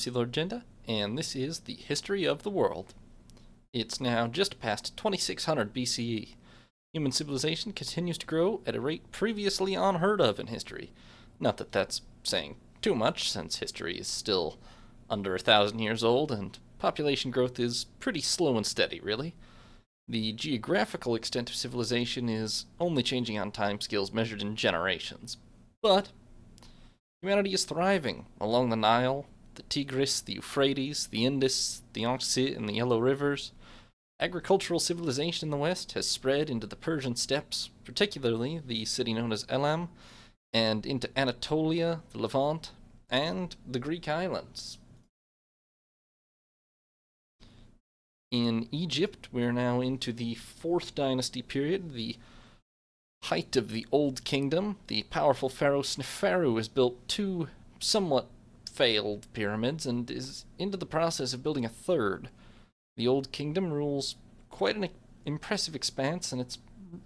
Lord Agenda, and this is the history of the world. It's now just past 2600 BCE. Human civilization continues to grow at a rate previously unheard of in history. Not that that's saying too much, since history is still under 1,000 years old, and population growth is pretty slow and steady, really. The geographical extent of civilization is only changing on timescales measured in generations. But humanity is thriving along the Nile, the Tigris, the Euphrates, the Indus, the Yangtze, and the Yellow Rivers. Agricultural civilization in the West has spread into the Persian steppes, particularly the city known as Elam, and into Anatolia, the Levant, and the Greek islands. In Egypt, we're now into the 4th dynasty period, the height of the Old Kingdom. The powerful pharaoh Sneferu has built 2 somewhat failed pyramids and is into the process of building a 3rd. The Old Kingdom rules quite an impressive expanse, and it's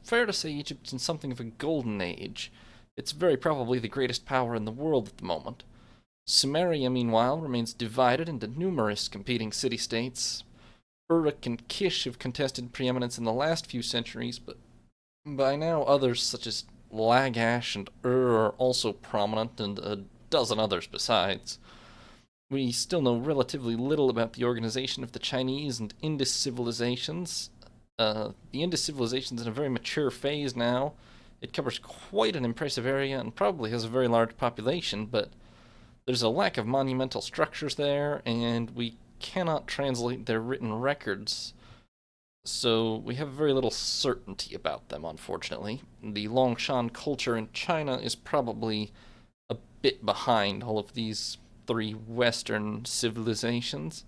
fair to say Egypt's in something of a golden age. It's very probably the greatest power in the world at the moment. Sumeria, meanwhile, remains divided into numerous competing city-states. Uruk and Kish have contested preeminence in the last few centuries, but by now others such as Lagash and are also prominent, and a dozen others besides. We still know relatively little about the organization of the Chinese and Indus civilizations. The Indus civilization's in a very mature phase now. It covers quite an impressive area and probably has a very large population, but there's a lack of monumental structures there, and we cannot translate their written records, so we have very little certainty about them, unfortunately. The Longshan culture in China is probably a bit behind all of these 3 Western civilizations.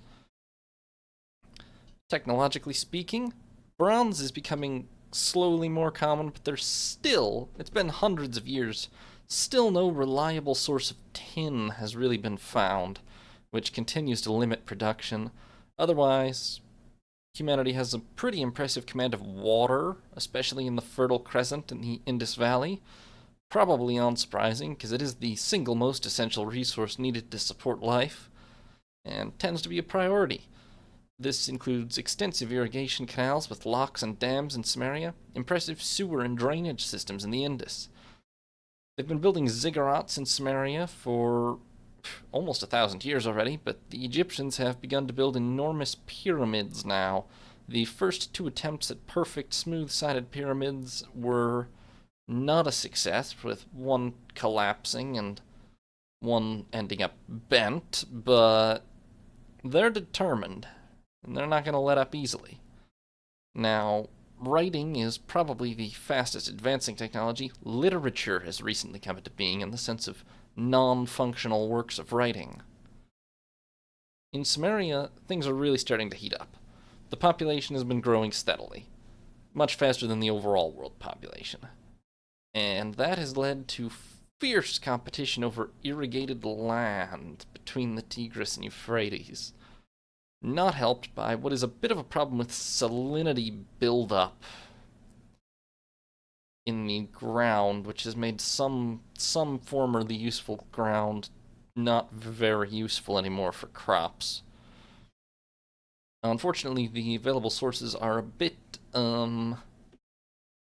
Technologically speaking, bronze is becoming slowly more common, but it's been hundreds of years, still no reliable source of tin has really been found, which continues to limit production. Otherwise, humanity has a pretty impressive command of water, especially in the Fertile Crescent in the Indus Valley. Probably unsurprising, because it is the single most essential resource needed to support life, and tends to be a priority. This includes extensive irrigation canals with locks and dams in Sumeria, impressive sewer and drainage systems in the Indus. They've been building ziggurats in Sumeria for almost 1,000 years already, but the Egyptians have begun to build enormous pyramids now. The first 2 attempts at perfect, smooth-sided pyramids were not a success, with one collapsing and one ending up bent, but they're determined, and they're not going to let up easily. Now, writing is probably the fastest advancing technology. Literature has recently come into being in the sense of non-functional works of writing. In Sumeria, things are really starting to heat up. The population has been growing steadily, much faster than the overall world population. And that has led to fierce competition over irrigated land between the Tigris and Euphrates, not helped by what is a bit of a problem with salinity buildup in the ground, which has made some formerly useful ground not very useful anymore for crops. Unfortunately, the available sources are a bit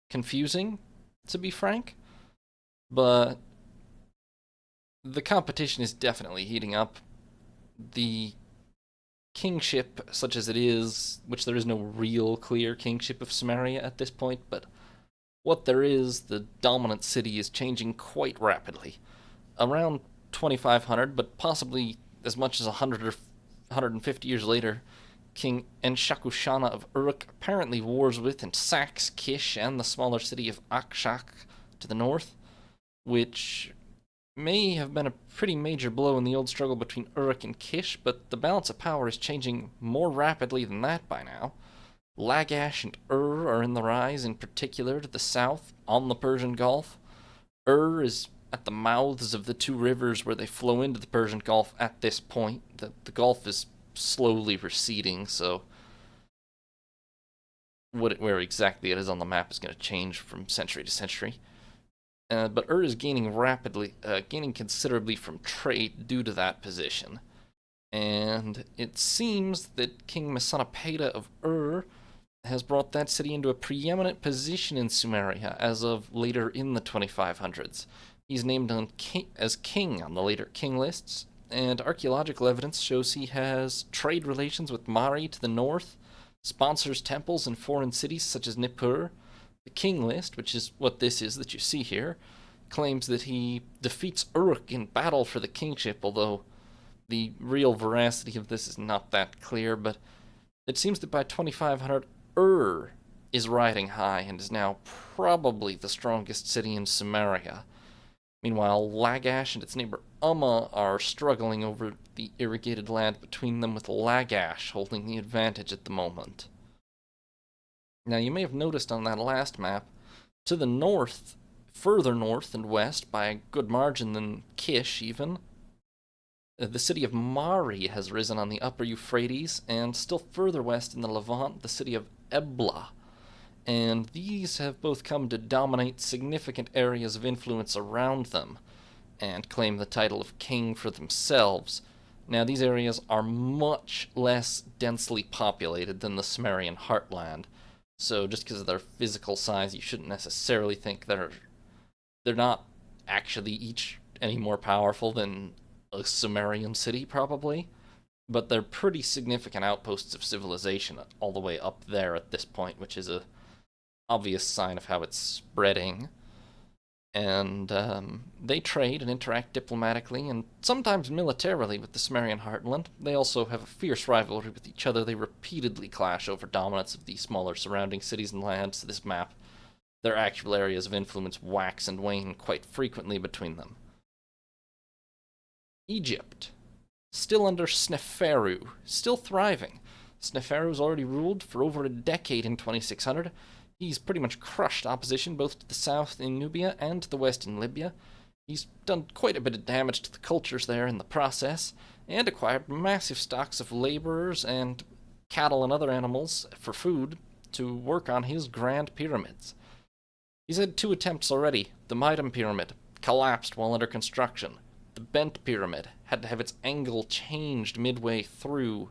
confusing, to be frank, but the competition is definitely heating up. The kingship, such as it is, which there is no real clear kingship of Sumeria at this point, but what there is, the dominant city is changing quite rapidly. Around 2500, but possibly as much as 100 or 150 years later, King Enshakushana of Uruk apparently wars with and sacks Kish and the smaller city of Akshak to the north, which may have been a pretty major blow in the old struggle between Uruk and Kish, but the balance of power is changing more rapidly than that by now. Lagash and are in the rise, in particular to the south, on the Persian Gulf. Is at the mouths of the 2 rivers where they flow into the Persian Gulf at this point. The Gulf is slowly receding, so where exactly it is on the map is going to change from century to century. But is gaining considerably from trade due to that position. And it seems that King Massanapeda of Ur has brought that city into a preeminent position in Sumeria as of later in the 2500s. He's named as king on the later king lists, and archaeological evidence shows he has trade relations with Mari to the north, sponsors temples in foreign cities such as Nippur. The king list, which is what this is that you see here, claims that he defeats Uruk in battle for the kingship, although the real veracity of this is not that clear, but it seems that by 2500, Ur is riding high and is now probably the strongest city in Sumeria. Meanwhile, Lagash and its neighbor Umma are struggling over the irrigated land between them, with Lagash holding the advantage at the moment. Now, you may have noticed on that last map, to the north, further north and west by a good margin than Kish even, the city of Mari has risen on the upper Euphrates, and still further west in the Levant, the city of Ebla. And these have both come to dominate significant areas of influence around them, and claim the title of king for themselves. Now, these areas are much less densely populated than the Sumerian heartland, so just because of their physical size, you shouldn't necessarily think they're not actually each any more powerful than a Sumerian city, probably, but they're pretty significant outposts of civilization all the way up there at this point, which is a obvious sign of how it's spreading. And they trade and interact diplomatically and sometimes militarily with the Sumerian heartland. They also have a fierce rivalry with each other. They repeatedly clash over dominance of the smaller surrounding cities and lands to this map. Their actual areas of influence wax and wane quite frequently between them. Egypt, still under Sneferu, still thriving. Sneferu's already ruled for over a decade in 2600. He's pretty much crushed opposition both to the south in Nubia and to the west in Libya. He's done quite a bit of damage to the cultures there in the process, and acquired massive stocks of laborers and cattle and other animals for food to work on his grand pyramids. He's had 2 attempts already. The Mitam Pyramid collapsed while under construction. The Bent Pyramid had to have its angle changed midway through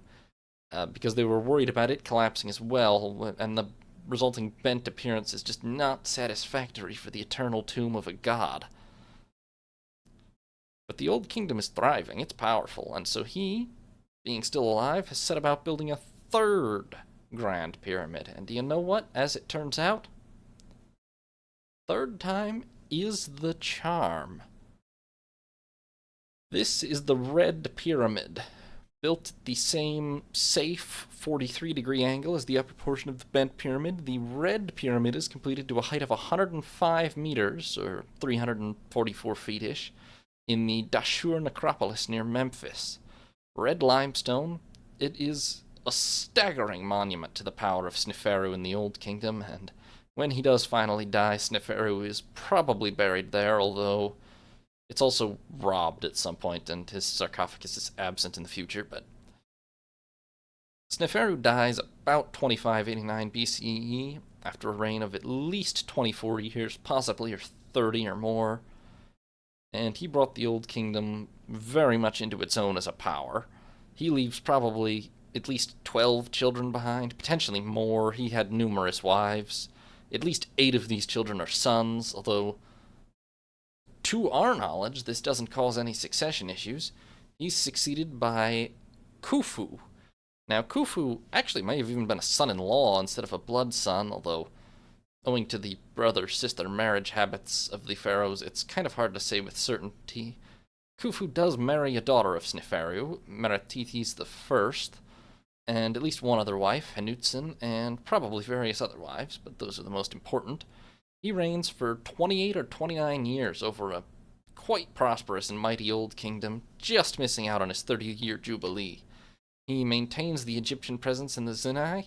because they were worried about it collapsing as well, and the resulting bent appearance is just not satisfactory for the eternal tomb of a god. But the Old Kingdom is thriving, it's powerful, and so he, being still alive, has set about building a 3rd Grand Pyramid. And do you know what? As it turns out, 3rd time is the charm. This is the Red Pyramid, built at the same safe 43-degree angle as the upper portion of the Bent Pyramid. The Red Pyramid is completed to a height of 105 meters, or 344 feet-ish, in the Dashur necropolis near Memphis. Red limestone, it is a staggering monument to the power of Sneferu in the Old Kingdom, and when he does finally die, Sneferu is probably buried there, although it's also robbed at some point, and his sarcophagus is absent in the future. But Sneferu dies about 2589 BCE, after a reign of at least 24 years, possibly or 30 or more. And he brought the Old Kingdom very much into its own as a power. He leaves probably at least 12 children behind, potentially more. He had numerous wives. At least 8 of these children are sons, although to our knowledge, this doesn't cause any succession issues. He's succeeded by Khufu. Now, Khufu actually may have even been a son-in-law instead of a blood son, although owing to the brother-sister marriage habits of the pharaohs, it's kind of hard to say with certainty. Khufu does marry a daughter of Sneferu, Meretithis I, and at least one other wife, Hanutzen, and probably various other wives, but those are the most important. He reigns for 28 or 29 years over a quite prosperous and mighty Old Kingdom, just missing out on his 30-year jubilee. He maintains the Egyptian presence in the Sinai.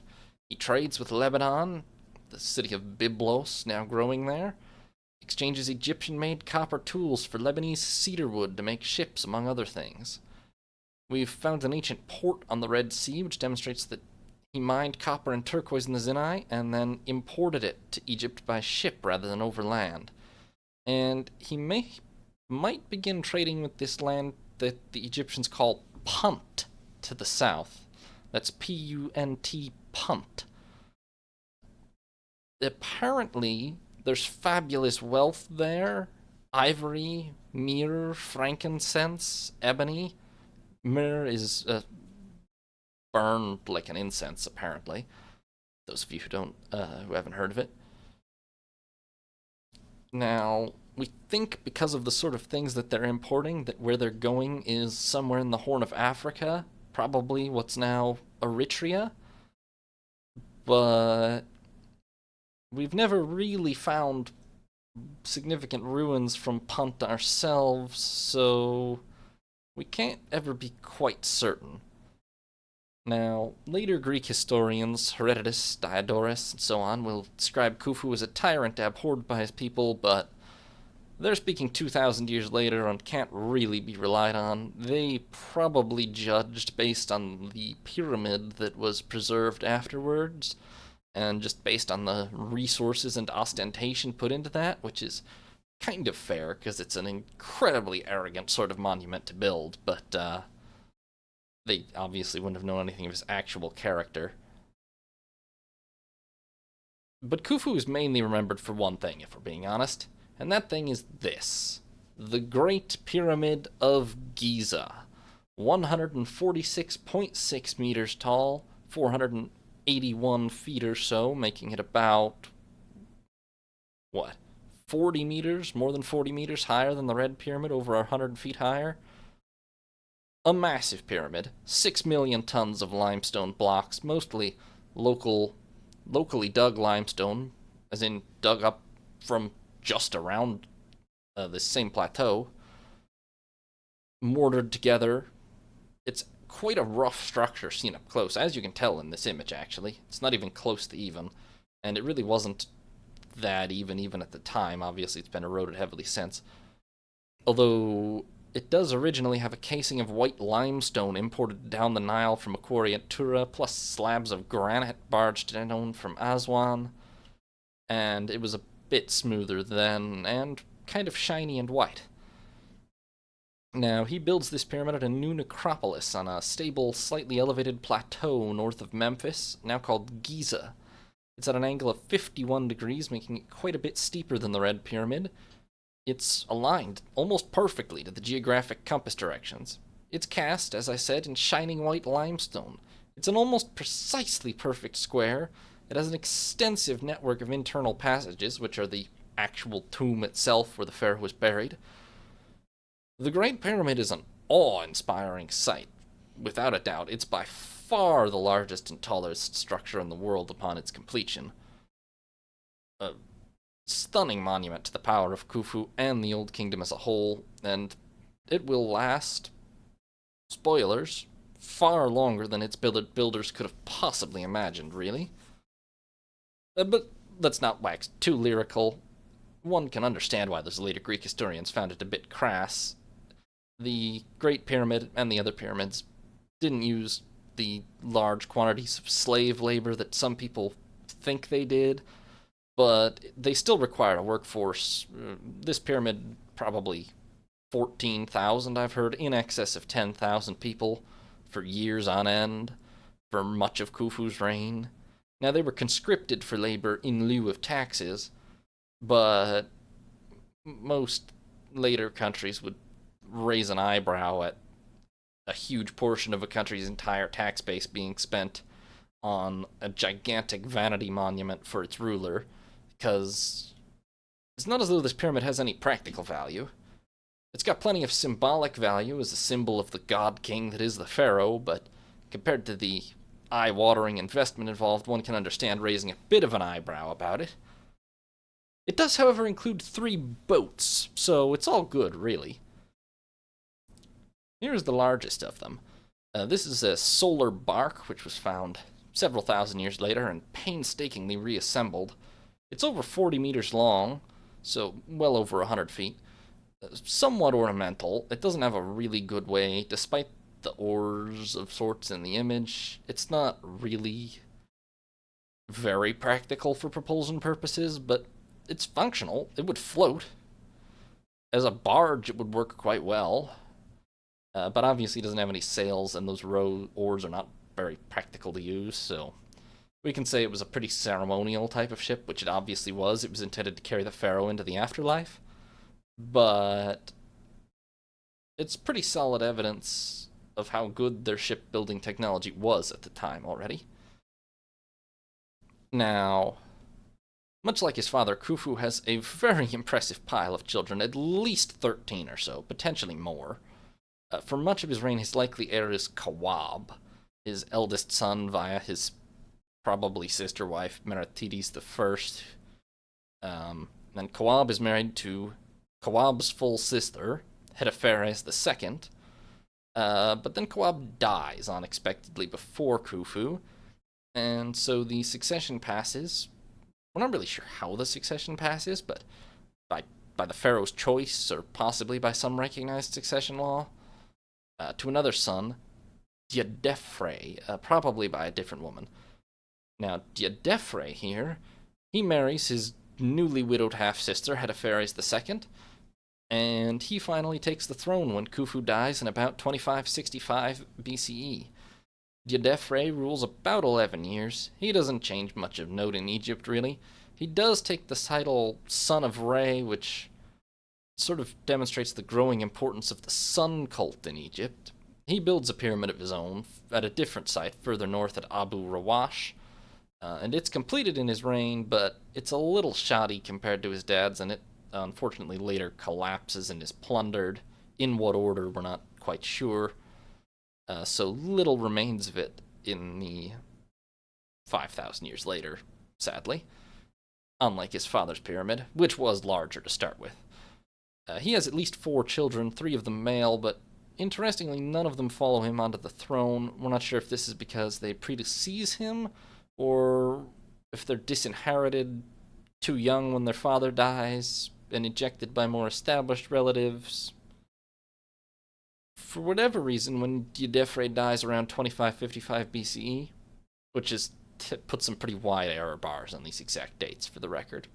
He trades with Lebanon, the city of Byblos now growing there. Exchanges Egyptian-made copper tools for Lebanese cedar wood to make ships, among other things. We've found an ancient port on the Red Sea, which demonstrates that he mined copper and turquoise in the Sinai and then imported it to Egypt by ship rather than overland. And he might begin trading with this land that the Egyptians call Punt. to the south. That's P-U-N-T, Punt. Apparently, there's fabulous wealth there. Ivory, myrrh, frankincense, ebony. Myrrh is burned like an incense, apparently. Those of you who haven't heard of it. Now, we think because of the sort of things that they're importing, that where they're going is somewhere in the Horn of Africa, probably what's now Eritrea. But we've never really found significant ruins from Punt ourselves, so we can't ever be quite certain. Now, later Greek historians, Herodotus, Diodorus, and so on, will describe Khufu as a tyrant abhorred by his people, but they're speaking 2,000 years later and can't really be relied on. They probably judged based on the pyramid that was preserved afterwards, and just based on the resources and ostentation put into that, which is kind of fair, because it's an incredibly arrogant sort of monument to build, but they obviously wouldn't have known anything of his actual character. But Khufu is mainly remembered for one thing, if we're being honest, and that thing is this: the Great Pyramid of Giza. 146.6 meters tall, 481 feet or so, making it about, 40 meters, more than 40 meters higher than the Red Pyramid, over 100 feet higher. A massive pyramid, 6 million tons of limestone blocks, mostly locally dug limestone, as in dug up from just around this same plateau, mortared together. It's quite a rough structure seen up close, as you can tell in this image, actually. It's not even close to even, and it really wasn't that even at the time. Obviously, it's been eroded heavily since. Although it does originally have a casing of white limestone imported down the Nile from a quarry at Tura, plus slabs of granite barged down from Aswan, and it was a bit smoother then, and kind of shiny and white. Now, he builds this pyramid at a new necropolis on a stable, slightly elevated plateau north of Memphis, now called Giza. It's at an angle of 51 degrees, making it quite a bit steeper than the Red Pyramid. It's aligned almost perfectly to the geographic compass directions. It's cast, as I said, in shining white limestone. It's an almost precisely perfect square. It has an extensive network of internal passages, which are the actual tomb itself where the pharaoh was buried. The Great Pyramid is an awe-inspiring sight. Without a doubt, it's by far the largest and tallest structure in the world upon its completion. A stunning monument to the power of Khufu and the Old Kingdom as a whole, and it will last, spoilers, far longer than its builders could have possibly imagined, really. But let's not wax too lyrical. One can understand why those later Greek historians found it a bit crass. The Great Pyramid and the other pyramids didn't use the large quantities of slave labor that some people think they did, but they still required a workforce. This pyramid, probably 14,000, I've heard, in excess of 10,000 people for years on end, for much of Khufu's reign. Now, they were conscripted for labor in lieu of taxes, but most later countries would raise an eyebrow at a huge portion of a country's entire tax base being spent on a gigantic vanity monument for its ruler, because it's not as though this pyramid has any practical value. It's got plenty of symbolic value as a symbol of the god-king that is the pharaoh, but compared to the eye-watering investment involved, one can understand raising a bit of an eyebrow about it. It does, however, include 3 boats, so it's all good, really. Here's the largest of them. This is a solar bark, which was found several thousand years later and painstakingly reassembled. It's over 40 meters long, so well over 100 feet. Somewhat ornamental. It doesn't have a really good way, despite the oars of sorts in the image. It's not really very practical for propulsion purposes, but it's functional. It would float. As a barge, it would work quite well. But obviously, he doesn't have any sails, and those oars are not very practical to use, so we can say it was a pretty ceremonial type of ship, which it obviously was. It was intended to carry the pharaoh into the afterlife, but it's pretty solid evidence of how good their shipbuilding technology was at the time already. Now, much like his father, Khufu has a very impressive pile of children, at least 13 or so, potentially more. For much of his reign, his likely heir is Kawab, his eldest son via his probably sister wife, Meratides I. And Kawab is married to Kawab's full sister, Hetepheres II. But then Kawab dies unexpectedly before Khufu, and so the succession passes. We're not really sure how the succession passes, but by by the pharaoh's choice, or possibly by some recognized succession law, to another son, Diadefre, probably by a different woman. Now, Diadefre here, he marries his newly widowed half-sister, Hetepheres II, and he finally takes the throne when Khufu dies in about 2565 BCE. Diadefre rules about 11 years. He doesn't change much of note in Egypt, really. He does take the title Son of Re, which sort of demonstrates the growing importance of the sun cult in Egypt. He builds a pyramid of his own at a different site further north at Abu Rawash, and it's completed in his reign, but it's a little shoddy compared to his dad's, and it unfortunately later collapses and is plundered. In what order, we're not quite sure. So little remains of it in the 5,000 years later, sadly. Unlike his father's pyramid, which was larger to start with. He has at least 4 children, 3 of them male, but interestingly, none of them follow him onto the throne. We're not sure if this is because they predecease him, or if they're disinherited, too young when their father dies, and ejected by more established relatives. For whatever reason, when Diadefre dies around 2555 BCE, which is puts some pretty wide error bars on these exact dates for the record,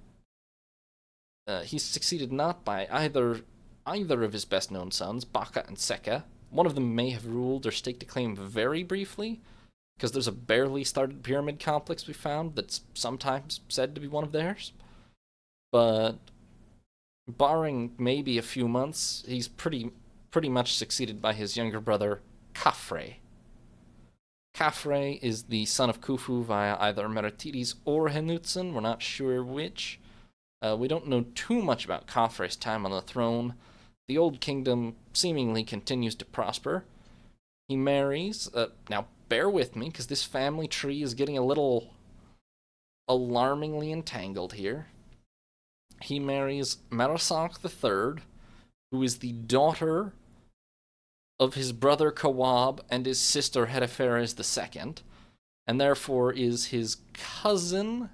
he's succeeded not by either of his best-known sons, Baka and Seka. One of them may have ruled or staked a claim very briefly, because there's a barely started pyramid complex we found that's sometimes said to be one of theirs. But barring maybe a few months, he's pretty much succeeded by his younger brother, Khafre. Khafre is the son of Khufu via either Meratides or Henutzen, we're not sure which. We don't know too much about Khafre's time on the throne. The Old Kingdom seemingly continues to prosper. He marries, now bear with me, because this family tree is getting a little alarmingly entangled here. He marries Marasak III, who is the daughter of his brother Kawab and his sister Hetepheres II, and therefore is his cousin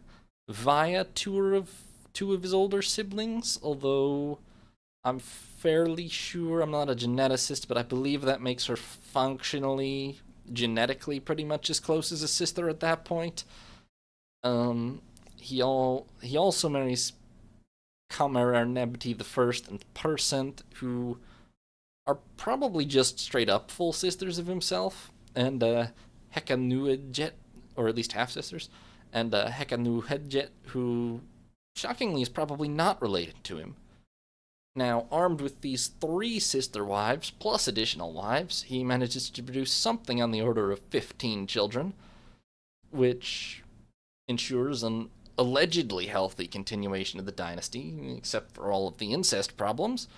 via two of his older siblings, although I'm fairly sure, I'm not a geneticist, but I believe that makes her functionally, genetically, pretty much as close as a sister at that point. He also marries Kamer-Nebti I and Persent, who are probably just straight up full sisters of himself, and Hekanuedjet, or at least half sisters, and Hekanuedjet, who shockingly is probably not related to him. Now, armed with these 3 sister wives, plus additional wives, he manages to produce something on the order of 15 children, which ensures an allegedly healthy continuation of the dynasty, except for all of the incest problems.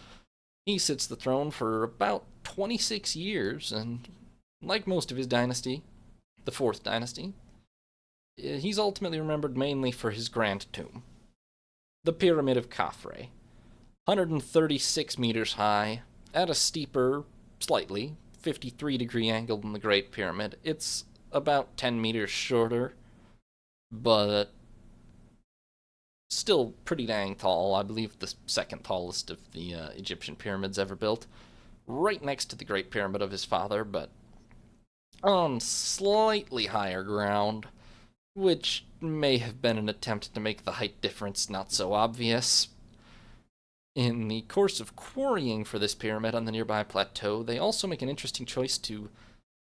He sits the throne for about 26 years, and like most of his dynasty, the 4th dynasty, he's ultimately remembered mainly for his grand tomb, the Pyramid of Khafre. 136 meters high, at a steeper, slightly, 53-degree angle than the Great Pyramid. It's about 10 meters shorter, but still pretty dang tall. I believe the 2nd tallest of the Egyptian pyramids ever built. Right next to the Great Pyramid of his father, but on slightly higher ground, which may have been an attempt to make the height difference not so obvious. In the course of quarrying for this pyramid on the nearby plateau, they also make an interesting choice to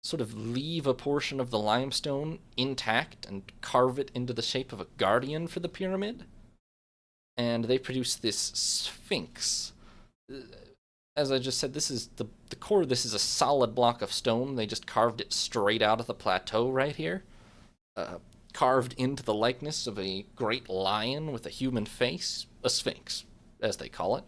sort of leave a portion of the limestone intact and carve it into the shape of a guardian for the pyramid. And they produce this sphinx. As I just said, this is the core of this is a solid block of stone. They just carved it straight out of the plateau right here. Carved into the likeness of a great lion with a human face, a sphinx, as they call it.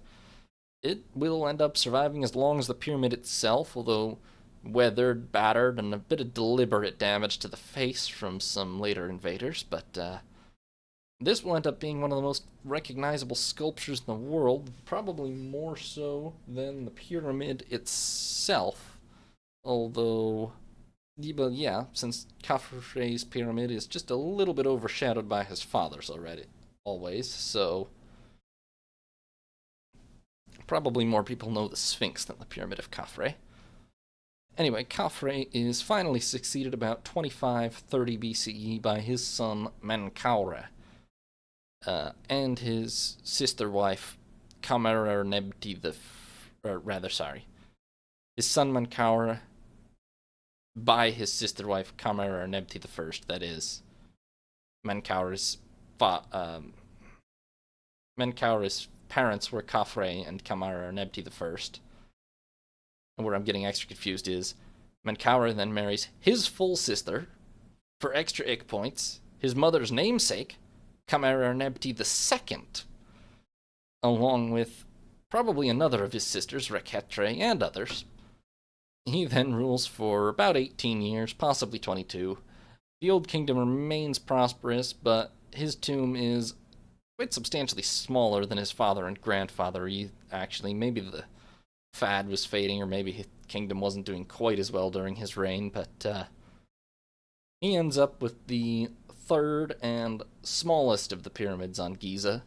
It will end up surviving as long as the pyramid itself, although weathered, battered, and a bit of deliberate damage to the face from some later invaders, but this will end up being one of the most recognizable sculptures in the world, probably more so than the pyramid itself. Although, yeah, since Khafre's pyramid is just a little bit overshadowed by his father's always, so probably more people know the Sphinx than the Pyramid of Khafre. Anyway, Khafre is finally succeeded about 2530 BCE by his son Menkaure, and his sister wife Kamerernebti his son Menkaure by his sister wife Kamerernebti the First. That is, Menkaure's Menkaure's parents were Khafre and Kamerernebti the First. And where I'm getting extra confused is Menkaure then marries his full sister for extra ick points, his mother's namesake, Kamerernebti II, along with probably another of his sisters, Reketre, and others. He then rules for about 18 years, possibly 22. The Old Kingdom remains prosperous, but his tomb is quite substantially smaller than his father and grandfather. Actually, maybe the fad was fading, or maybe his kingdom wasn't doing quite as well during his reign, but he ends up with the third and smallest of the pyramids on Giza.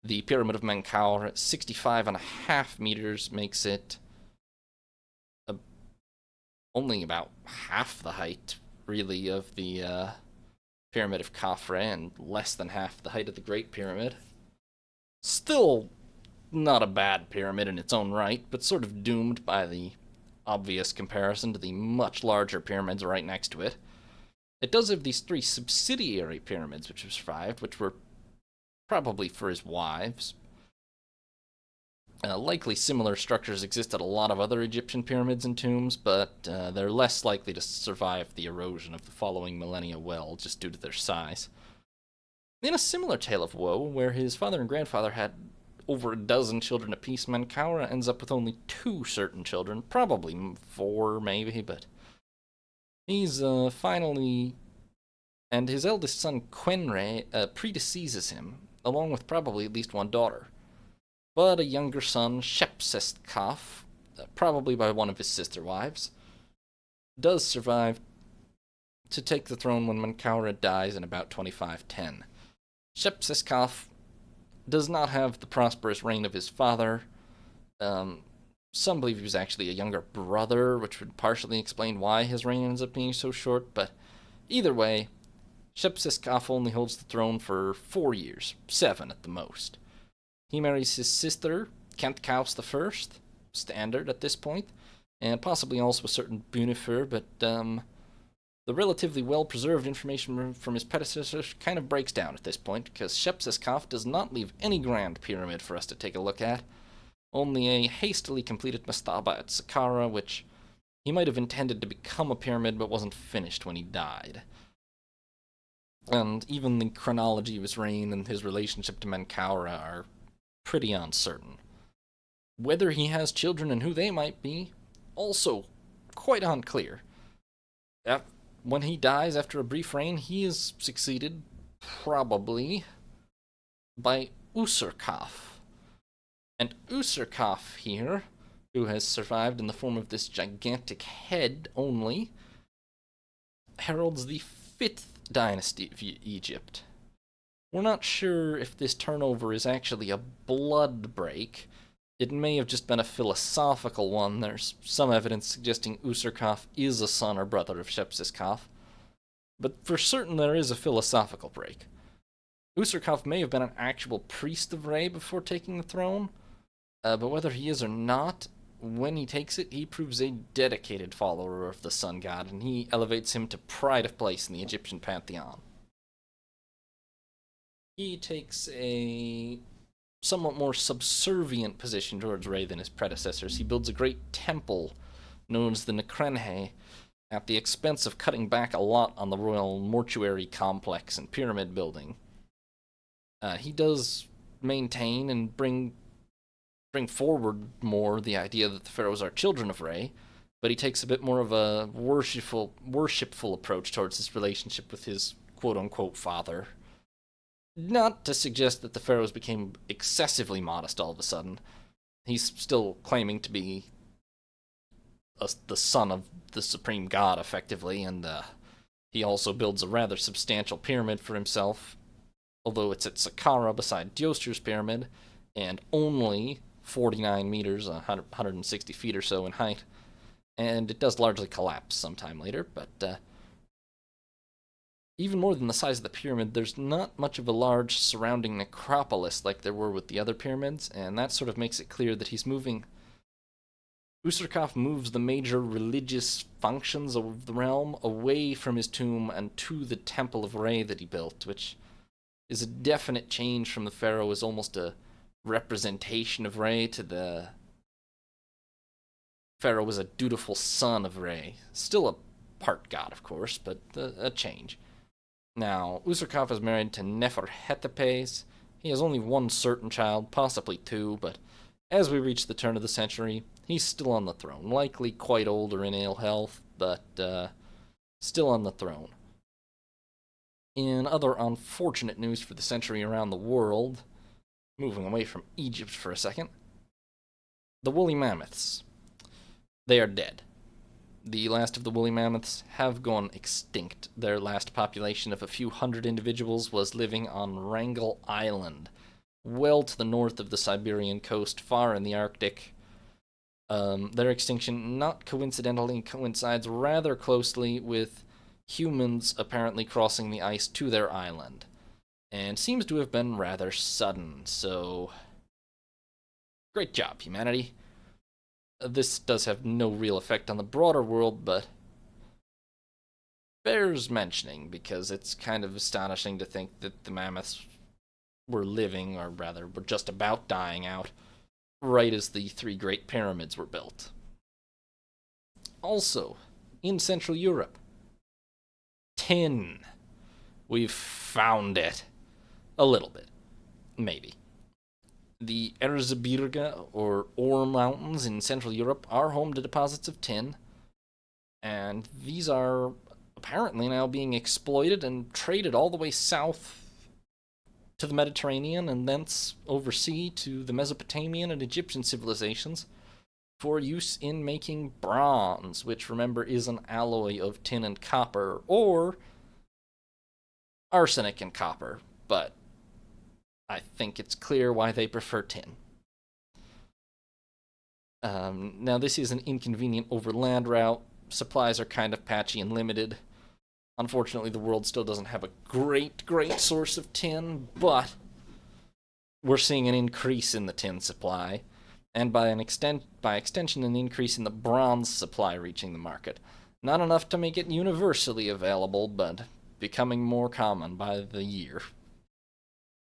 The Pyramid of Menkaure, 65.5 meters, makes it only about half the height, really, of the Pyramid of Khafre, and less than half the height of the Great Pyramid. Still not a bad pyramid in its own right, but sort of doomed by the obvious comparison to the much larger pyramids right next to it. It does have these three subsidiary pyramids which have survived, which were probably for his wives. Likely similar structures exist at a lot of other Egyptian pyramids and tombs, but they're less likely to survive the erosion of the following millennia well, just due to their size. In a similar tale of woe, where his father and grandfather had over a dozen children apiece, Menkaure ends up with only 2 certain children, probably 4 maybe, but he's finally... And his eldest son, Quenre, predeceases him, along with probably at least 1 daughter. But a younger son, Shepseskaf, probably by one of his sister wives, does survive to take the throne when Menkaure dies in about 2510. Shepseskaf does not have the prosperous reign of his father. Some believe he was actually a younger brother, which would partially explain why his reign ends up being so short, but either way, Shepseskaf only holds the throne for 4 years, 7 at the most. He marries his sister, Kentkaus I, standard at this point, and possibly also a certain Bunifer, but the relatively well-preserved information from his predecessors kind of breaks down at this point, because Shepseskaf does not leave any grand pyramid for us to take a look at, only a hastily completed mastaba at Saqqara, which he might have intended to become a pyramid but wasn't finished when he died. And even the chronology of his reign and his relationship to Menkaure are pretty uncertain. Whether he has children and who they might be, also quite unclear. When he dies after a brief reign, he is succeeded, probably, by Userkaf. And Userkaf here, who has survived in the form of this gigantic head only, heralds the 5th dynasty of Egypt. We're not sure if this turnover is actually a blood break. It may have just been a philosophical one. There's some evidence suggesting Userkaf is a son or brother of Shepseskaf. But for certain there is a philosophical break. Userkov may have been an actual priest of Re before taking the throne, but whether he is or not, when he takes it, he proves a dedicated follower of the sun god, and he elevates him to pride of place in the Egyptian pantheon. He takes a somewhat more subservient position towards Re than his predecessors. He builds a great temple known as the Nekrenhe, at the expense of cutting back a lot on the royal mortuary complex and pyramid building. He does maintain and bring forward more the idea that the pharaohs are children of Re, but he takes a bit more of a worshipful approach towards his relationship with his quote-unquote father. Not to suggest that the pharaohs became excessively modest all of a sudden. He's still claiming to be the son of the supreme god, effectively, and he also builds a rather substantial pyramid for himself, although it's at Saqqara beside Djoser's pyramid, and only 49 meters, 160 feet or so in height, and it does largely collapse sometime later, but even more than the size of the pyramid, there's not much of a large surrounding necropolis like there were with the other pyramids, and that sort of makes it clear that Userkov moves the major religious functions of the realm away from his tomb and to the Temple of Re that he built, which is a definite change from the pharaoh as almost a representation of Re to the pharaoh was a dutiful son of Re. Still a part god, of course, but a change. Now, Userkov is married to Neferhetepes. He has only one certain child, possibly two, but as we reach the turn of the century, he's still on the throne. Likely quite old or in ill health, but still on the throne. In other unfortunate news for the century around the world, moving away from Egypt for a second, the woolly mammoths. They are dead. The last of the woolly mammoths have gone extinct. Their last population of a few hundred individuals was living on Wrangel Island, well to the north of the Siberian coast, far in the Arctic. Their extinction, not coincidentally, coincides rather closely with humans apparently crossing the ice to their island, and seems to have been rather sudden, so great job, humanity. This does have no real effect on the broader world, but bears mentioning, because it's kind of astonishing to think that the mammoths were living, or rather, were just about dying out, right as the three great pyramids were built. Also, in Central Europe, tin. We've found it. A little bit. Maybe. The Erzgebirge, or Ore Mountains in Central Europe, are home to deposits of tin, and these are apparently now being exploited and traded all the way south to the Mediterranean and thence overseas to the Mesopotamian and Egyptian civilizations for use in making bronze, which, remember, is an alloy of tin and copper, or arsenic and copper, but I think it's clear why they prefer tin. Now, this is an inconvenient overland route. Supplies are kind of patchy and limited. Unfortunately, the world still doesn't have a great source of tin, but we're seeing an increase in the tin supply, and by extension, an increase in the bronze supply reaching the market. Not enough to make it universally available, but becoming more common by the year.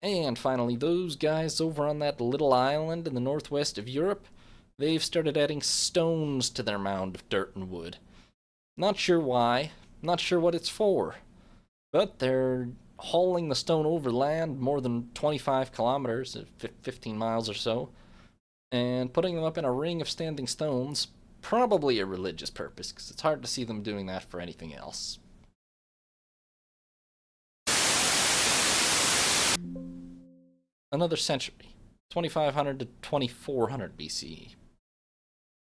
And finally, those guys over on that little island in the northwest of Europe, they've started adding stones to their mound of dirt and wood. Not sure why, not sure what it's for, but they're hauling the stone overland more than 25 kilometers, 15 miles or so, and putting them up in a ring of standing stones, probably a religious purpose, because it's hard to see them doing that for anything else. Another century, 2500 to 2400 BCE.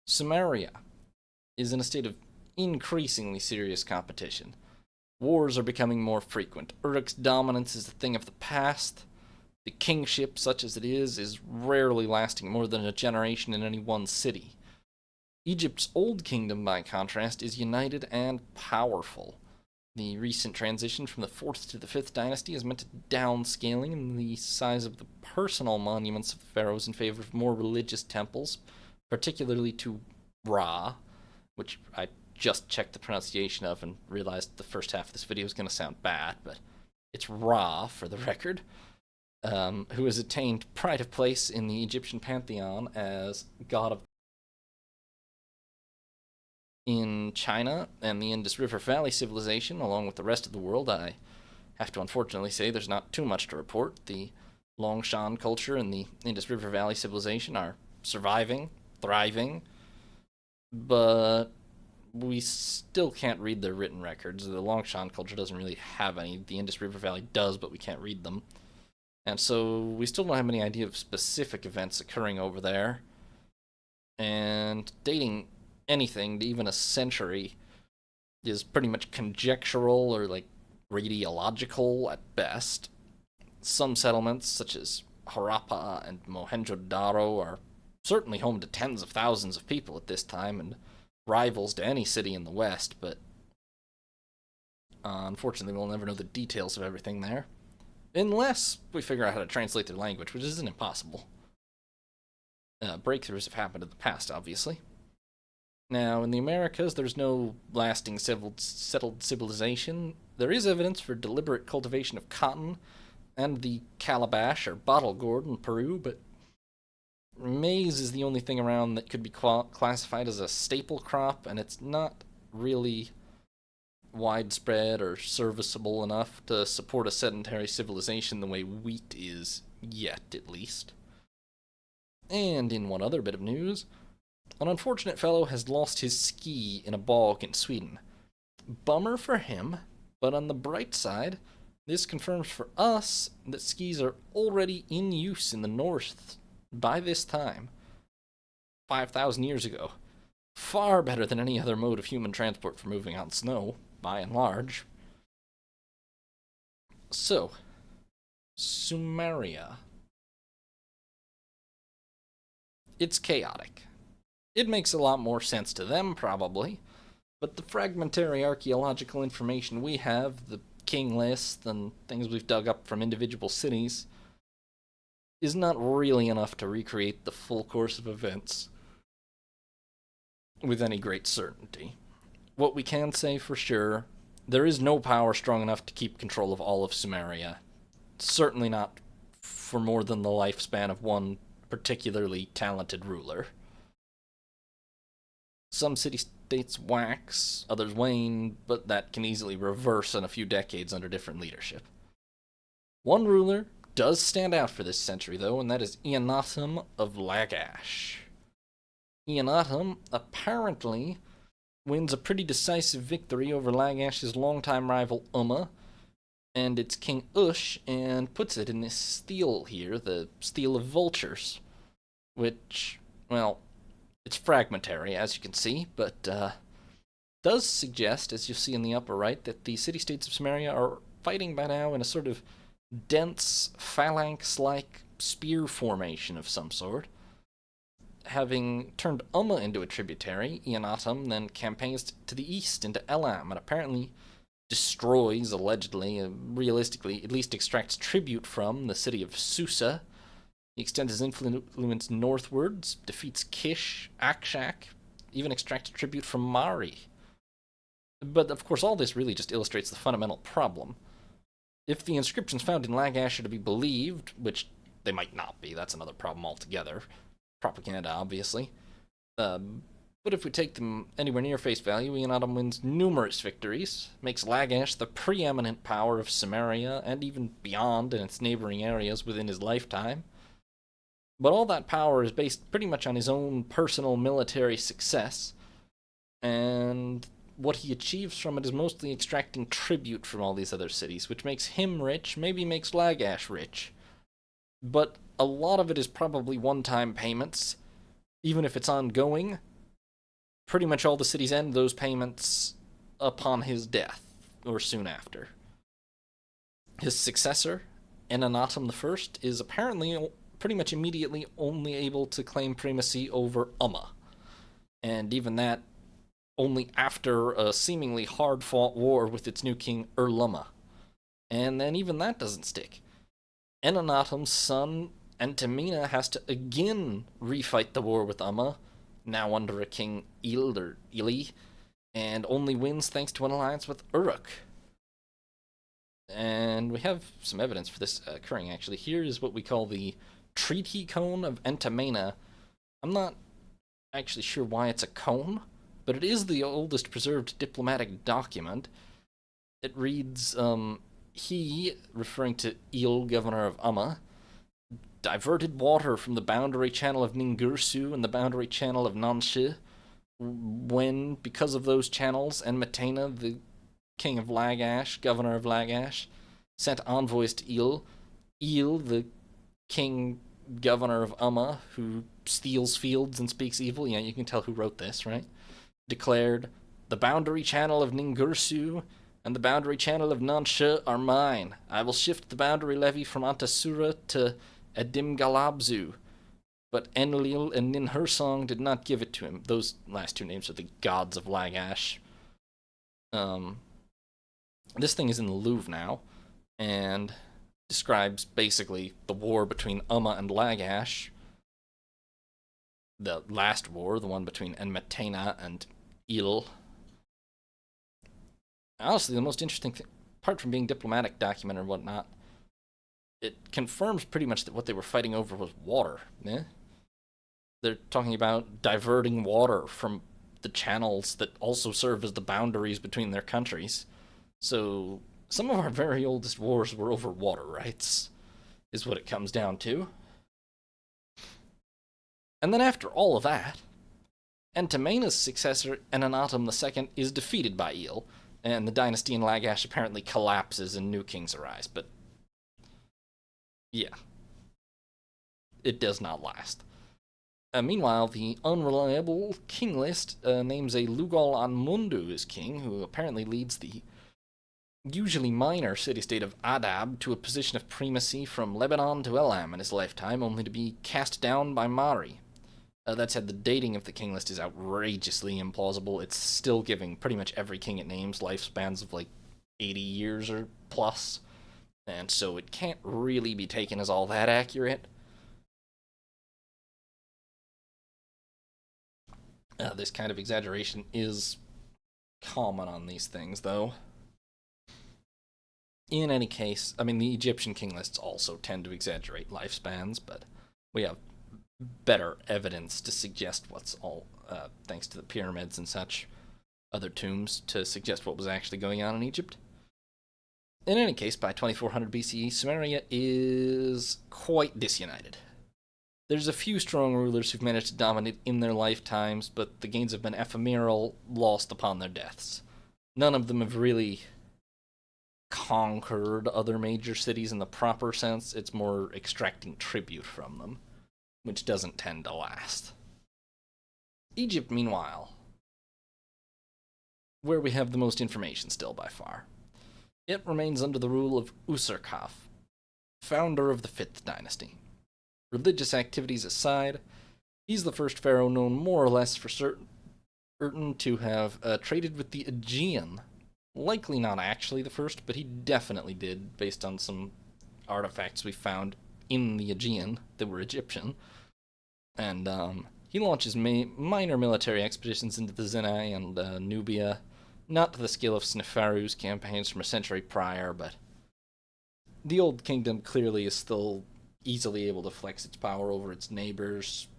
Sumeria is in a state of increasingly serious competition. Wars are becoming more frequent. Uruk's dominance is a thing of the past. The kingship, such as it is rarely lasting more than a generation in any one city. Egypt's old kingdom, by contrast, is united and powerful. The recent transition from the 4th to the 5th dynasty has meant a downscaling in the size of the personal monuments of the pharaohs in favor of more religious temples, particularly to Ra, which I just checked the pronunciation of and realized the first half of this video is going to sound bad, but it's Ra for the record, who has attained pride of place in the Egyptian pantheon as god of. In China and the Indus River Valley civilization, along with the rest of the world, I have to unfortunately say there's not too much to report. The Longshan culture and the Indus River Valley civilization are surviving, thriving, but we still can't read their written records. The Longshan culture doesn't really have any. The Indus River Valley does, but we can't read them. And so we still don't have any idea of specific events occurring over there. And dating anything to even a century is pretty much conjectural or like radiological at best. Some settlements, such as Harappa and Mohenjo-Daro, are certainly home to tens of thousands of people at this time and rivals to any city in the West, but unfortunately we'll never know the details of everything there, unless we figure out how to translate their language, which isn't impossible. Breakthroughs have happened in the past, obviously. Now, in the Americas, there's no lasting settled civilization. There is evidence for deliberate cultivation of cotton and the calabash or bottle gourd in Peru, but maize is the only thing around that could be classified as a staple crop, and it's not really widespread or serviceable enough to support a sedentary civilization the way wheat is, yet at least. And in one other bit of news, an unfortunate fellow has lost his ski in a bog in Sweden. Bummer for him, but on the bright side, this confirms for us that skis are already in use in the north by this time, 5,000 years ago. Far better than any other mode of human transport for moving on snow, by and large. So, Sumeria. It's chaotic. It makes a lot more sense to them, probably, but the fragmentary archaeological information we have, the king list, and things we've dug up from individual cities, is not really enough to recreate the full course of events with any great certainty. What we can say for sure, there is no power strong enough to keep control of all of Sumeria. Certainly not for more than the lifespan of one particularly talented ruler. Some city-states wax, others wane, but that can easily reverse in a few decades under different leadership. One ruler does stand out for this century, though, and that is Eonatum of Lagash. Eonatum apparently wins a pretty decisive victory over Lagash's longtime rival Umma and its king Ush, and puts it in this stele here, the Stele of Vultures, which, well, it's fragmentary, as you can see, but does suggest, as you'll see in the upper right, that the city-states of Sumeria are fighting by now in a sort of dense, phalanx-like spear formation of some sort. Having turned Umma into a tributary, Eonatum then campaigns to the east into Elam, and apparently destroys, allegedly, realistically, at least extracts tribute from the city of Susa. He extends his influence northwards, defeats Kish, Akshak, even extracts tribute from Mari. But, of course, all this really just illustrates the fundamental problem. If the inscriptions found in Lagash are to be believed, which they might not be, that's another problem altogether. Propaganda, obviously. But if we take them anywhere near face value, Eonatum wins numerous victories, makes Lagash the preeminent power of Sumeria, and even beyond in its neighboring areas within his lifetime. But all that power is based pretty much on his own personal military success, and what he achieves from it is mostly extracting tribute from all these other cities, which makes him rich, maybe makes Lagash rich. But a lot of it is probably one-time payments, even if it's ongoing. Pretty much all the cities end those payments upon his death, or soon after. His successor, Eonatum I, is apparently pretty much immediately only able to claim primacy over Umma. And even that only after a seemingly hard-fought war with its new king Urluma. And then even that doesn't stick. Enanatum's son Entemena has to again refight the war with Umma, now under a king Ild or Ili, and only wins thanks to an alliance with Uruk. And we have some evidence for this occurring, actually. Here is what we call the Treaty Cone of Entemena. I'm not actually sure why it's a cone, but it is the oldest preserved diplomatic document. It reads, he, referring to Il, governor of Umma, diverted water from the boundary channel of Ningursu and the boundary channel of Nanshi, when, because of those channels, Enmetena, the king of Lagash, governor of Lagash, sent envoys to Il. Il, the king governor of Umma, who steals fields and speaks evil, yeah, you can tell who wrote this, right? Declared, the boundary channel of Ningursu and the boundary channel of Nansha are mine. I will shift the boundary levy from Antasura to Edimgalabzu. But Enlil and Ninhursong did not give it to him. Those last two names are the gods of Lagash. This thing is in the Louvre now, and describes basically the war between Umma and Lagash. The last war, the one between Enmetena and Il. Honestly, the most interesting thing, apart from being diplomatic document or whatnot, it confirms pretty much that what they were fighting over was water. Eh? They're talking about diverting water from the channels that also serve as the boundaries between their countries. So some of our very oldest wars were over water rights, is what it comes down to. And then after all of that, Entemena's successor, Enanatum II, is defeated by Il, and the dynasty in Lagash apparently collapses and new kings arise. But yeah, it does not last. Meanwhile, the unreliable king list names a Lugal Anmundu as king, who apparently leads the usually minor city-state of Adab to a position of primacy from Lebanon to Elam in his lifetime, only to be cast down by Mari. That said, the dating of the king list is outrageously implausible. It's still giving pretty much every king it names lifespans of like 80 years or plus, and so it can't really be taken as all that accurate. This kind of exaggeration is common on these things, though. In any case, I mean, the Egyptian king lists also tend to exaggerate lifespans, but we have better evidence to suggest what's all, thanks to the pyramids and such, other tombs, to suggest what was actually going on in Egypt. In any case, by 2400 BCE, Sumeria is quite disunited. There's a few strong rulers who've managed to dominate in their lifetimes, but the gains have been ephemeral, lost upon their deaths. None of them have really conquered other major cities in the proper sense. It's more extracting tribute from them, which doesn't tend to last. Egypt, meanwhile, where we have the most information still by far. It remains under the rule of Userkaf, founder of the 5th dynasty. Religious activities aside, he's the first pharaoh known more or less for certain to have traded with the Aegean. Likely not actually the first, but he definitely did, based on some artifacts we found in the Aegean that were Egyptian. And he launches minor military expeditions into the Sinai and Nubia, not to the scale of Sneferu's campaigns from a century prior, but the Old Kingdom clearly is still easily able to flex its power over its neighbors,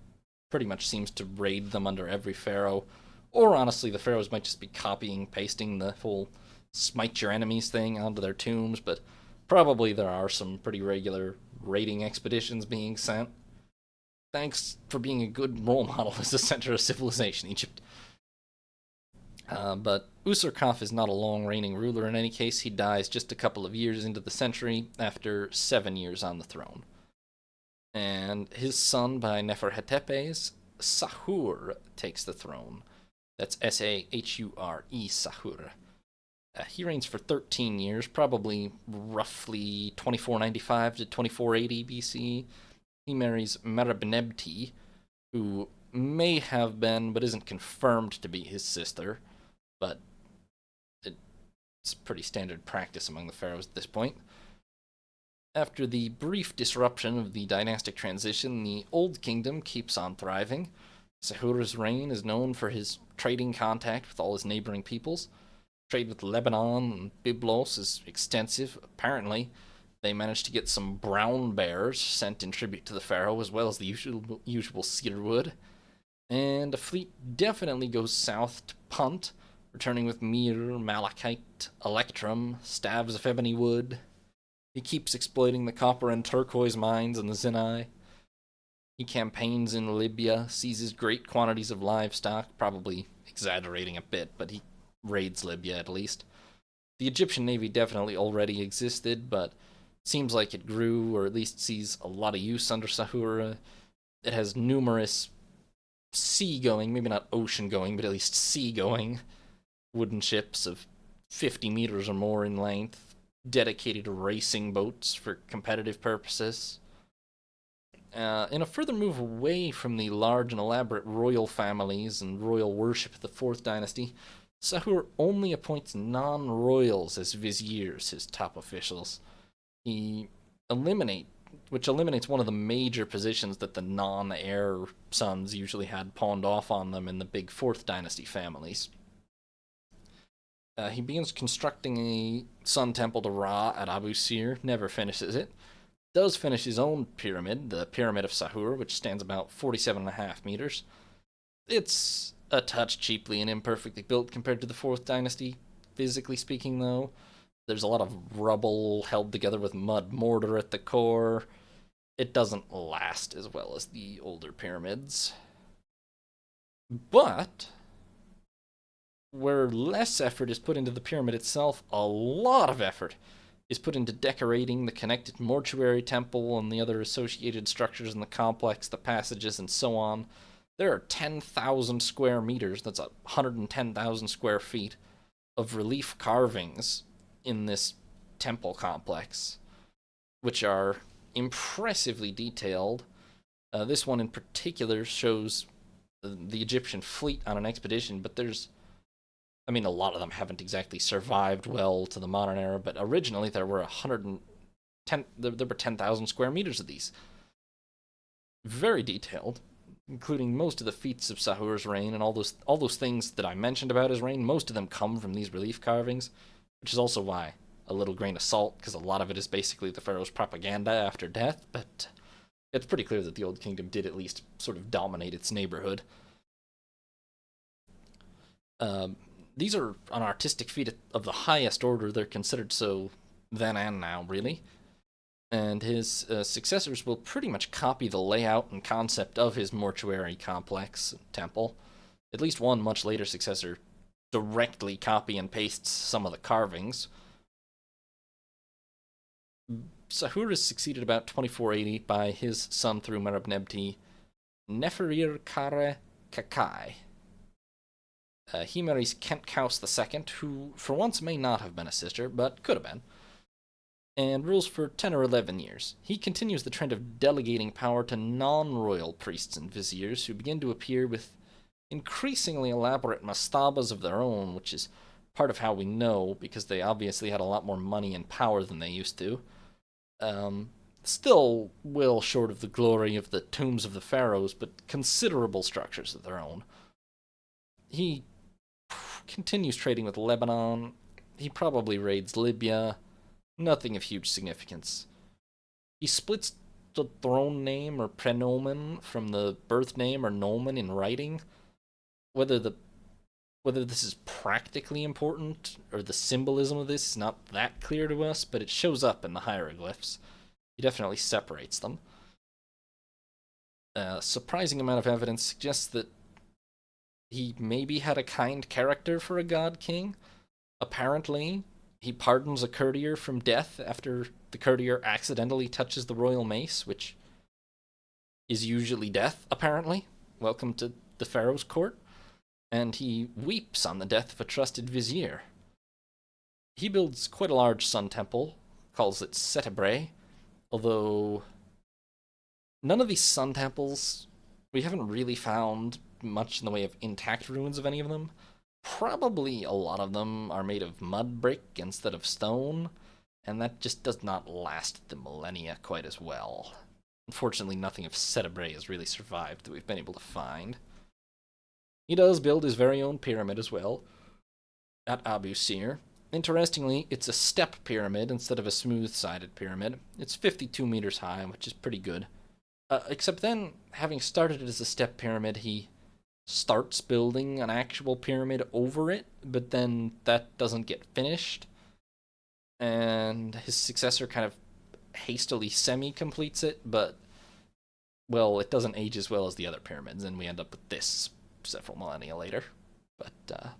pretty much seems to raid them under every pharaoh, or honestly, the pharaohs might just be copying, pasting the whole smite your enemies thing onto their tombs, but probably there are some pretty regular raiding expeditions being sent. Thanks for being a good role model as a center of civilization, Egypt. But Userkaf is not a long-reigning ruler in any case. He dies just a couple of years into the century after 7 years on the throne. And his son by Neferhetepes, Sahur, takes the throne. That's Sahure, Sahur. He reigns for 13 years, probably roughly 2495 to 2480 BCE. He marries Merabnebti, who may have been, but isn't confirmed to be his sister. but it's pretty standard practice among the pharaohs at this point. After the brief disruption of the dynastic transition, the Old Kingdom keeps on thriving. Sahura's reign is known for his trading contact with all his neighboring peoples. Trade with Lebanon and Byblos is extensive. Apparently, they managed to get some brown bears sent in tribute to the pharaoh, as well as the usual cedar wood. And a fleet definitely goes south to Punt, returning with myrrh, malachite, electrum, staves of ebony wood. He keeps exploiting the copper and turquoise mines in the Sinai. He campaigns in Libya, seizes great quantities of livestock, probably exaggerating a bit, but he raids Libya at least. The Egyptian navy definitely already existed, but seems like it grew, or at least sees a lot of use under Sahura. It has numerous sea-going, maybe not ocean-going, but at least sea-going wooden ships of 50 meters or more in length, dedicated racing boats for competitive purposes. In a further move away from the large and elaborate royal families and royal worship of the Fourth Dynasty, Sahur only appoints non-royals as viziers, his top officials. He which eliminates one of the major positions that the non-heir sons usually had pawned off on them in the big Fourth Dynasty families. He begins constructing a sun temple to Ra at Abu Sir, never finishes it. Does finish his own pyramid, the Pyramid of Sahur, which stands about 47.5 meters. It's a touch cheaply and imperfectly built compared to the Fourth Dynasty, physically speaking, though. There's a lot of rubble held together with mud mortar at the core. It doesn't last as well as the older pyramids. But where less effort is put into the pyramid itself, a lot of effort is put into decorating the connected mortuary temple and the other associated structures in the complex, the passages, and so on. There are 10,000 square meters, that's 110,000 square feet, of relief carvings in this temple complex, which are impressively detailed. This one in particular shows the Egyptian fleet on an expedition, but a lot of them haven't exactly survived well to the modern era, but originally there were 10,000 square meters of these. Very detailed, including most of the feats of Sahur's reign and all those things that I mentioned about his reign. Most of them come from these relief carvings, which is also why a little grain of salt, because a lot of it is basically the pharaoh's propaganda after death, but it's pretty clear that the Old Kingdom did at least sort of dominate its neighborhood. These are an artistic feat of the highest order. They're considered so then and now, really. And his successors will pretty much copy the layout and concept of his mortuary complex temple. At least one much later successor directly copy and pastes some of the carvings. Sahur is succeeded about 2480 by his son through Merabnebti, Neferir Kare Kakai. He marries Kentkaus II, who for once may not have been a sister, but could have been, and rules for 10 or 11 years. He continues the trend of delegating power to non-royal priests and viziers, who begin to appear with increasingly elaborate mastabas of their own, which is part of how we know, because they obviously had a lot more money and power than they used to. Still well short of the glory of the tombs of the pharaohs, but considerable structures of their own. He continues trading with Lebanon. He probably raids Libya. Nothing of huge significance. He splits the throne name or prenomen from the birth name or nomen in writing. Whether this is practically important or the symbolism of this is not that clear to us, but it shows up in the hieroglyphs. He definitely separates them. A surprising amount of evidence suggests that he maybe had a kind character for a god king. Apparently, he pardons a courtier from death after the courtier accidentally touches the royal mace, which is usually death, apparently. Welcome to the pharaoh's court. And he weeps on the death of a trusted vizier. He builds quite a large sun temple, calls it Setebre, although none of these sun temples, we haven't really found much in the way of intact ruins of any of them. Probably a lot of them are made of mud brick instead of stone, and that just does not last the millennia quite as well. Unfortunately, nothing of Cetebrae has really survived that we've been able to find. He does build his very own pyramid as well, at Abu Sir. Interestingly, it's a step pyramid instead of a smooth-sided pyramid. It's 52 meters high, which is pretty good. Except then, having started it as a step pyramid, he starts building an actual pyramid over it, but then that doesn't get finished, and his successor kind of hastily semi-completes it, but, well, it doesn't age as well as the other pyramids, and we end up with this several millennia later. But,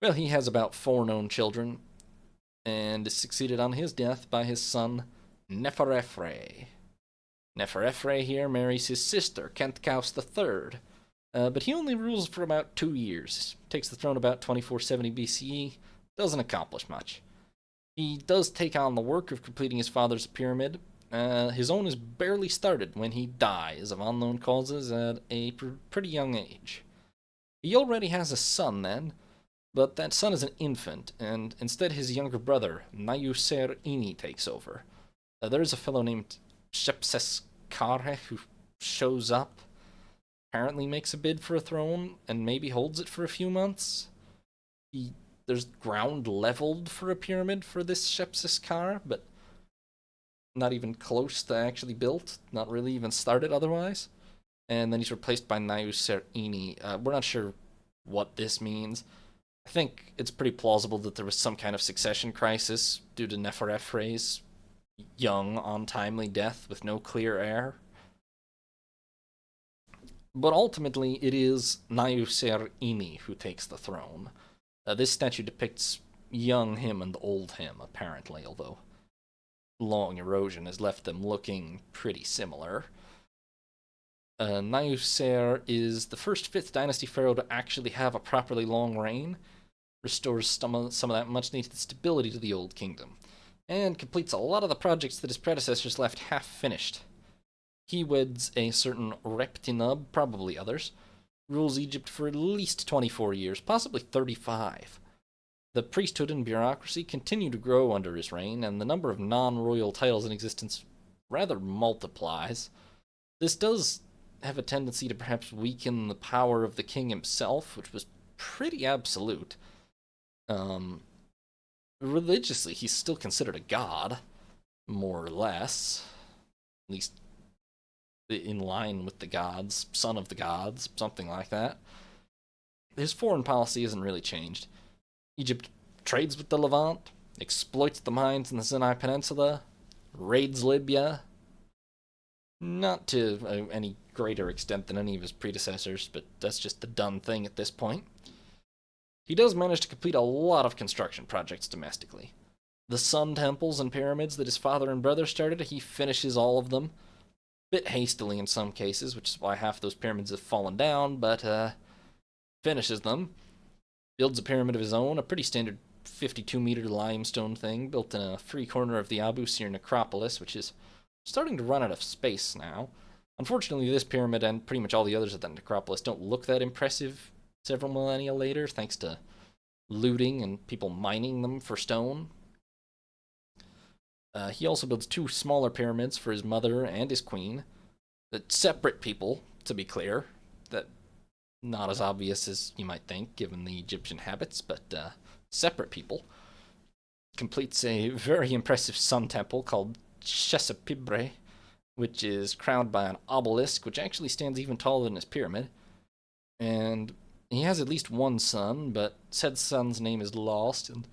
well, he has about 4 known children, and is succeeded on his death by his son, Neferefre. Neferefre here marries his sister, Khentkaus III, but he only rules for about 2 years. Takes the throne about 2470 BCE, doesn't accomplish much. He does take on the work of completing his father's pyramid. His own is barely started when he dies of unknown causes at a pretty young age. He already has a son then, but that son is an infant, and instead his younger brother, Nayuser Ini, takes over. There's a fellow named Shepses Kare who shows up, apparently makes a bid for a throne, and maybe holds it for a few months. There's ground leveled for a pyramid for this Shepses Kare, but not even close to actually built, not really even started otherwise. And then he's replaced by Nayuser Ini. We're not sure what this means. I think it's pretty plausible that there was some kind of succession crisis due to Neferefre's young, untimely death with no clear heir. But ultimately, it is Nayuser Ini who takes the throne. This statue depicts young him and old him, apparently, although long erosion has left them looking pretty similar. Nayuser is the first 5th Dynasty pharaoh to actually have a properly long reign, restores some of that much-needed stability to the Old Kingdom, and completes a lot of the projects that his predecessors left half-finished. He weds a certain Reptinub, probably others, rules Egypt for at least 24 years, possibly 35. The priesthood and bureaucracy continue to grow under his reign, and the number of non-royal titles in existence rather multiplies. This does have a tendency to perhaps weaken the power of the king himself, which was pretty absolute. Religiously, he's still considered a god, more or less. At least in line with the gods, son of the gods, something like that. His foreign policy hasn't really changed. Egypt trades with the Levant, exploits the mines in the Sinai Peninsula, raids Libya. Not to any greater extent than any of his predecessors, but that's just the done thing at this point. He does manage to complete a lot of construction projects domestically. The sun temples and pyramids that his father and brother started, he finishes all of them. Bit hastily in some cases, which is why half those pyramids have fallen down, but finishes them. Builds a pyramid of his own, a pretty standard 52-meter limestone thing, built in a free corner of the Abu Sir necropolis, which is starting to run out of space now. Unfortunately, this pyramid and pretty much all the others at that necropolis don't look that impressive several millennia later, thanks to looting and people mining them for stone. He also builds 2 smaller pyramids for his mother and his queen. Separate people, to be clear. That not as obvious as you might think, given the Egyptian habits, but separate people. Completes a very impressive sun temple called Chesapibre, which is crowned by an obelisk, which actually stands even taller than his pyramid. And he has at least one son, but said son's name is lost, and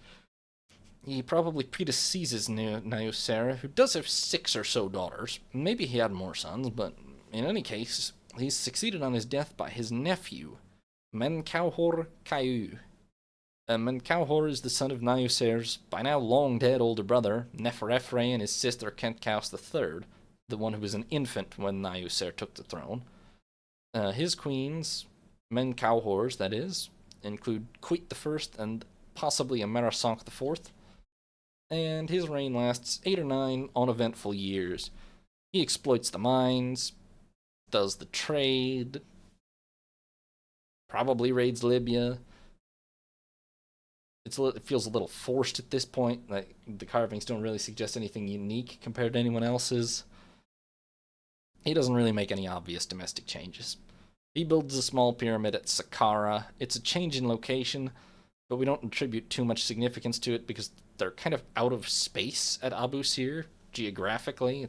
he probably predeceases Nayuser, who does have 6 or so daughters. Maybe he had more sons, but in any case, he's succeeded on his death by his nephew, Menkauhor Kaiu. Menkauhor is the son of Nayuser's by now long dead older brother, Neferefre, and his sister Khentkaus III, the one who was an infant when Nayuser took the throne. His queens, Menkauhors, that is, include Kuit I and possibly Amerasonk IV, and his reign lasts 8 or 9 uneventful years. He exploits the mines, does the trade, Probably raids Libya. It feels a little forced at this point. Like the carvings don't really suggest anything unique compared to anyone else's. He doesn't really make any obvious domestic changes. He builds a small pyramid at Saqqara. It's a change in location, but we don't attribute too much significance to it because they're kind of out of space at Abu Sir geographically.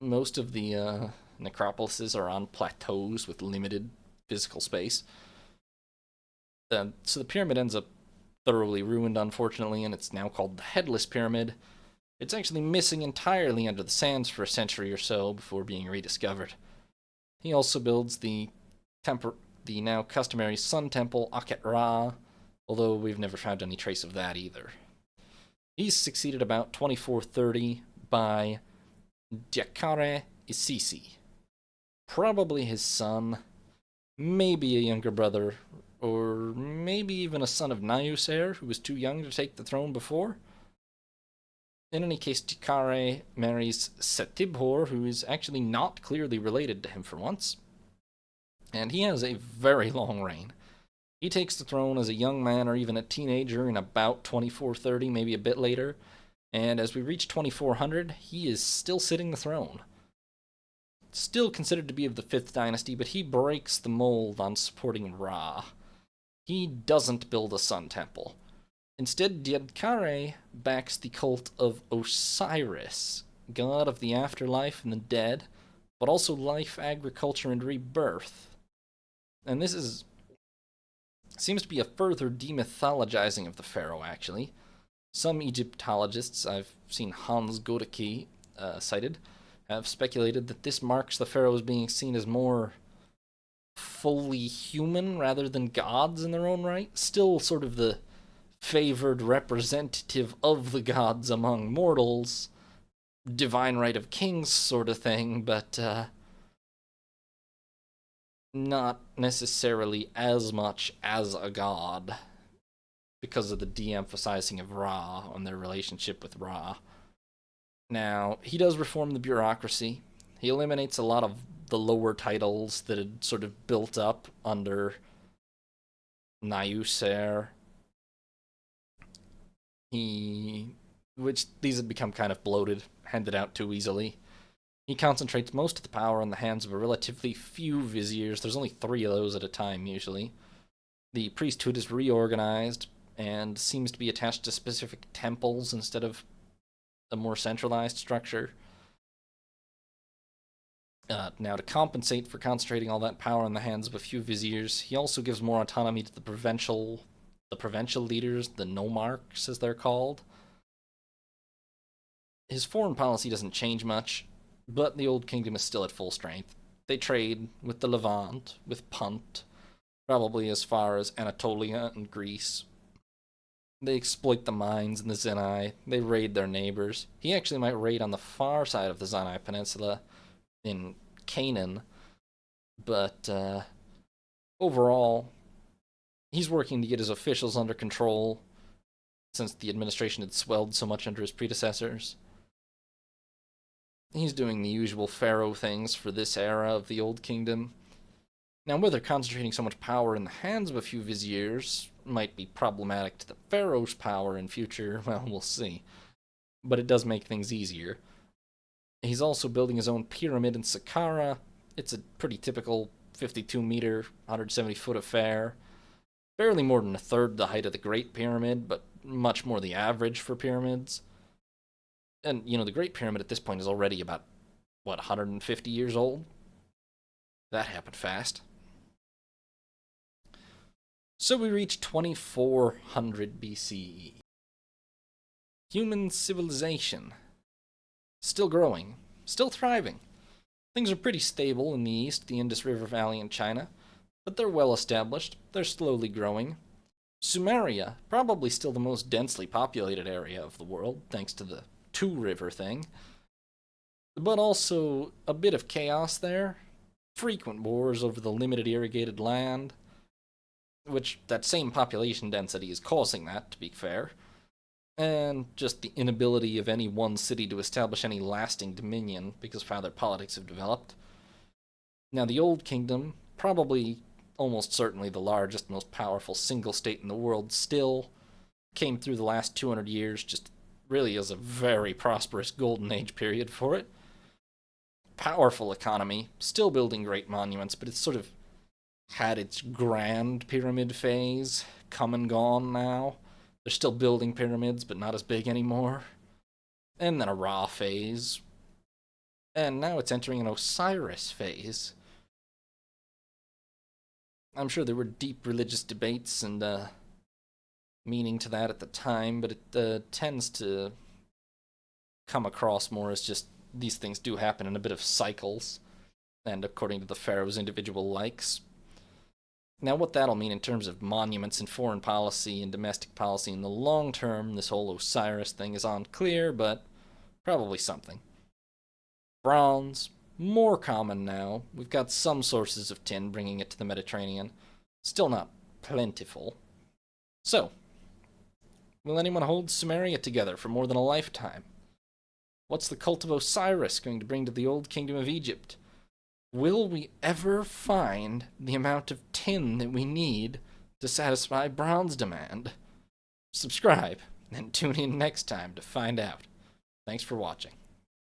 Most of the necropolises are on plateaus with limited physical space. So the pyramid ends up thoroughly ruined, unfortunately, and it's now called the Headless Pyramid. It's actually missing entirely under the sands for a century or so before being rediscovered. He also builds the now customary Sun Temple Akhet Ra, although we've never found any trace of that either. He's succeeded about 2430 by Djakare Isisi, probably his son, maybe a younger brother, or maybe even a son of Nayuser, who was too young to take the throne before. In any case, Djakare marries Setibhor, who is actually not clearly related to him for once, and he has a very long reign. He takes the throne as a young man or even a teenager in about 2430, maybe a bit later, and as we reach 2400, he is still sitting the throne. Still considered to be of the 5th dynasty, but he breaks the mold on supporting Ra. He doesn't build a sun temple. Instead, Djedkare backs the cult of Osiris, god of the afterlife and the dead, but also life, agriculture, and rebirth. And this seems to be a further demythologizing of the pharaoh, actually. Some Egyptologists, I've seen Hans Godeke cited, have speculated that this marks the pharaohs being seen as more fully human rather than gods in their own right. Still sort of the favored representative of the gods among mortals, divine right of kings sort of thing, but not necessarily as much as a god because of the de-emphasizing of Ra and their relationship with Ra. Now, he does reform the bureaucracy. He eliminates a lot of the lower titles that had sort of built up under Nayuser. Which these had become kind of bloated, handed out too easily. He concentrates most of the power in the hands of a relatively few viziers. There's only 3 of those at a time, usually. The priesthood is reorganized and seems to be attached to specific temples instead of a more centralized structure. Now, to compensate for concentrating all that power in the hands of a few viziers, he also gives more autonomy to the provincial leaders, the nomarchs as they're called. His foreign policy doesn't change much, but the Old Kingdom is still at full strength. They trade with the Levant, with Punt, probably as far as Anatolia and Greece. They exploit the mines in the Sinai. They raid their neighbors. He actually might raid on the far side of the Sinai Peninsula in Canaan, but overall, he's working to get his officials under control since the administration had swelled so much under his predecessors. He's doing the usual pharaoh things for this era of the Old Kingdom. Now, whether concentrating so much power in the hands of a few viziers might be problematic to the pharaoh's power in future, well, we'll see. But it does make things easier. He's also building his own pyramid in Saqqara. It's a pretty typical 52-meter, 170-foot affair. Barely more than a third the height of the Great Pyramid, but much more the average for pyramids. And, the Great Pyramid at this point is already about, 150 years old? That happened fast. So we reach 2400 BCE. Human civilization. Still growing. Still thriving. Things are pretty stable in the east, the Indus River Valley, and China, but they're well established. They're slowly growing. Sumeria, probably still the most densely populated area of the world, thanks to the two-river thing. But also a bit of chaos there. Frequent wars over the limited irrigated land, which that same population density is causing that, to be fair. And just the inability of any one city to establish any lasting dominion because of how their politics have developed. Now, the Old Kingdom, probably almost certainly the largest, most powerful single state in the world, still came through the last 200 years just really as a very prosperous golden age period for it. Powerful economy, still building great monuments, but it's sort of had its grand pyramid phase, come and gone now. They're still building pyramids, but not as big anymore. And then a Ra phase. And now it's entering an Osiris phase. I'm sure there were deep religious debates and meaning to that at the time, but it tends to come across more as just these things do happen in a bit of cycles, and according to the pharaoh's individual likes. Now, what that'll mean in terms of monuments and foreign policy and domestic policy in the long term, this whole Osiris thing is unclear, but probably something. Bronze, more common now. We've got some sources of tin bringing it to the Mediterranean. Still not plentiful. So, will anyone hold Sumeria together for more than a lifetime? What's the cult of Osiris going to bring to the old kingdom of Egypt? Will we ever find the amount of tin that we need to satisfy bronze demand? Subscribe and tune in next time to find out. Thanks for watching.